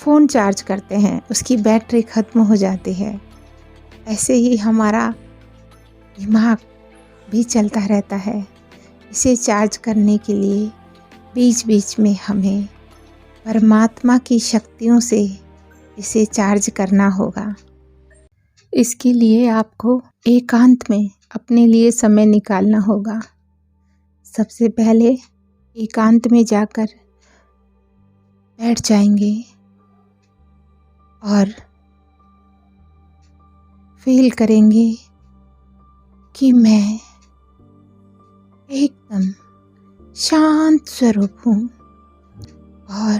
Phone charge करते हैं, उसकी बैटरी ख़त्म हो जाती है, ऐसे ही हमारा दिमाग भी चलता रहता है। इसे चार्ज करने के लिए बीच बीच में हमें परमात्मा की शक्तियों से इसे चार्ज करना होगा। इसके लिए आपको एकांत में अपने लिए समय निकालना होगा। सबसे पहले एकांत में जाकर बैठ जाएंगे और फील करेंगे कि मैं एकदम शांत स्वरूप हूँ और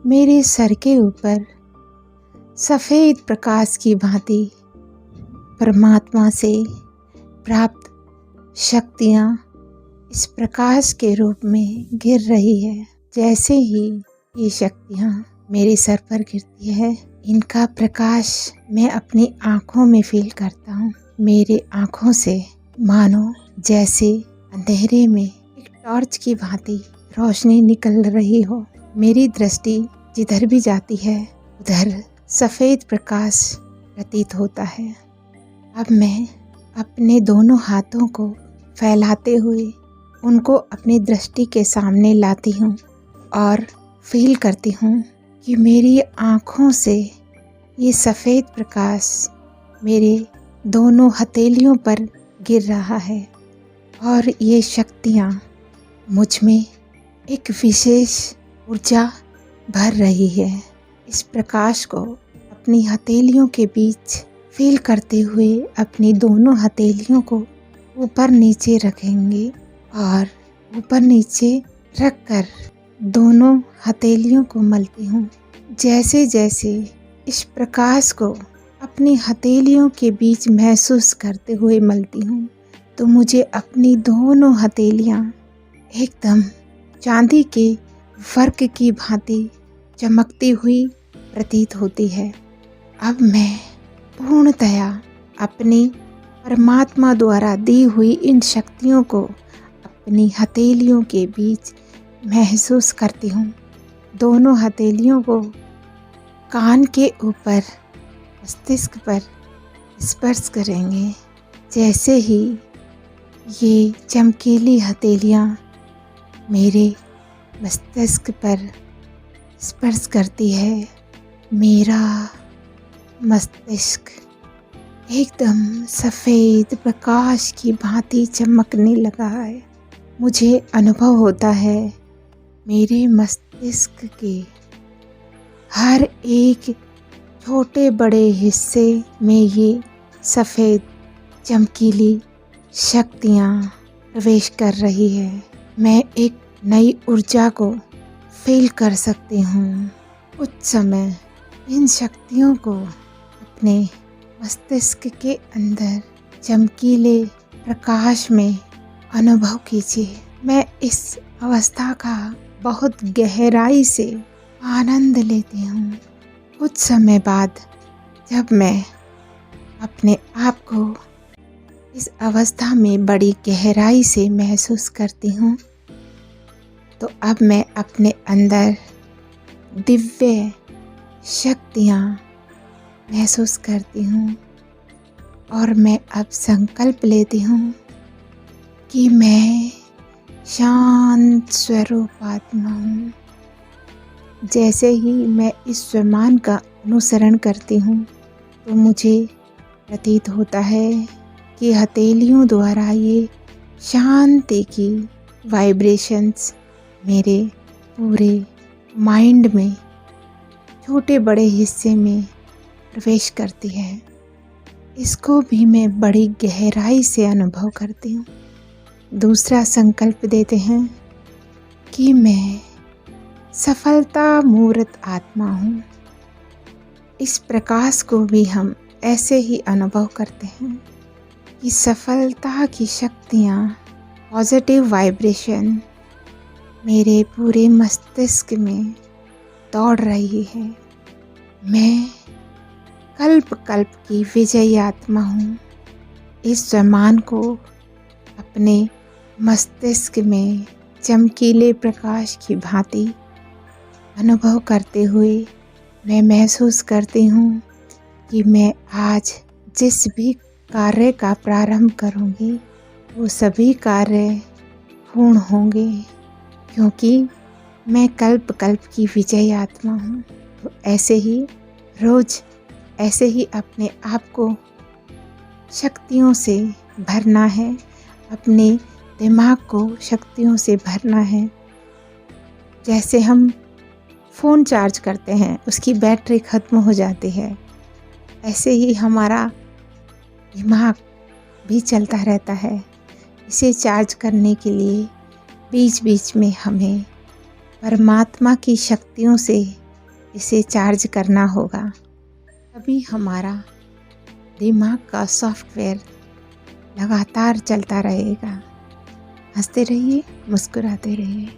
मेरे सर के ऊपर सफ़ेद प्रकाश की भांति परमात्मा से प्राप्त शक्तियाँ इस प्रकाश के रूप में गिर रही है। जैसे ही ये शक्तियाँ मेरे सर पर गिरती है, इनका प्रकाश मैं अपनी आँखों में फील करता हूँ। मेरे आँखों से मानो जैसे अंधेरे में एक टॉर्च की भांति रोशनी निकल रही हो। मेरी दृष्टि जिधर भी जाती है उधर सफ़ेद प्रकाश प्रतीत होता है। अब मैं अपने दोनों हाथों को फैलाते हुए उनको अपनी दृष्टि के सामने लाती हूँ और फील करती हूँ कि मेरी आँखों से ये सफ़ेद प्रकाश मेरे दोनों हथेलियों पर गिर रहा है और ये शक्तियाँ मुझ में एक विशेष ऊर्जा भर रही है। इस प्रकाश को अपनी हथेलियों के बीच फील करते हुए अपनी दोनों हथेलियों को ऊपर नीचे रखेंगे और ऊपर नीचे रखकर दोनों हथेलियों को मलती हूँ। जैसे जैसे इस प्रकाश को अपनी हथेलियों के बीच महसूस करते हुए मलती हूँ तो मुझे अपनी दोनों हथेलियाँ एकदम चांदी के वर्क की भांति चमकती हुई प्रतीत होती है। अब मैं पूर्णतया अपनी परमात्मा द्वारा दी हुई इन शक्तियों को अपनी हथेलियों के बीच महसूस करती हूँ। दोनों हथेलियों को कान के ऊपर मस्तिष्क पर स्पर्श करेंगे। जैसे ही ये चमकीली हथेलियाँ मेरे मस्तिष्क पर स्पर्श करती है, मेरा मस्तिष्क एकदम सफ़ेद प्रकाश की भांति चमकने लगा है। मुझे अनुभव होता है मेरे मस्तिष्क के हर एक छोटे बड़े हिस्से में ये सफ़ेद चमकीली शक्तियाँ प्रवेश कर रही है। मैं एक नई ऊर्जा को फील कर सकती हूँ। कुछ समय इन शक्तियों को अपने मस्तिष्क के अंदर चमकीले प्रकाश में अनुभव कीजिए। मैं इस अवस्था का बहुत गहराई से आनंद लेती हूँ। कुछ समय बाद जब मैं अपने आप को इस अवस्था में बड़ी गहराई से महसूस करती हूँ तो अब मैं अपने अंदर दिव्य शक्तियाँ महसूस करती हूँ और मैं अब संकल्प लेती हूँ कि मैं शांत स्वरूप आत्मा हूँ। जैसे ही मैं इस स्वमान का अनुसरण करती हूँ तो मुझे प्रतीत होता है कि हथेलियों द्वारा ये शांति की वाइब्रेशंस मेरे पूरे माइंड में छोटे बड़े हिस्से में प्रवेश करती है। इसको भी मैं बड़ी गहराई से अनुभव करती हूँ। दूसरा संकल्प देते हैं कि मैं सफलता मूर्त आत्मा हूँ। इस प्रकाश को भी हम ऐसे ही अनुभव करते हैं कि सफलता की शक्तियाँ पॉजिटिव वाइब्रेशन मेरे पूरे मस्तिष्क में दौड़ रही है। मैं कल्प कल्प की विजयी आत्मा हूँ। इस स्वमान को अपने मस्तिष्क में चमकीले प्रकाश की भांति अनुभव करते हुए मैं महसूस करती हूँ कि मैं आज जिस भी कार्य का प्रारंभ करूँगी वो सभी कार्य पूर्ण होंगे, क्योंकि मैं कल्प कल्प की विजयी आत्मा हूँ। तो ऐसे ही रोज़ ऐसे ही अपने आप को शक्तियों से भरना है, अपने दिमाग को शक्तियों से भरना है। जैसे हम फ़ोन चार्ज करते हैं, उसकी बैटरी ख़त्म हो जाती है, ऐसे ही हमारा दिमाग भी चलता रहता है। इसे चार्ज करने के लिए बीच बीच में हमें परमात्मा की शक्तियों से इसे चार्ज करना होगा, तभी हमारा दिमाग का सॉफ्टवेयर लगातार चलता रहेगा। हंसते रहिए, मुस्कुराते रहिए।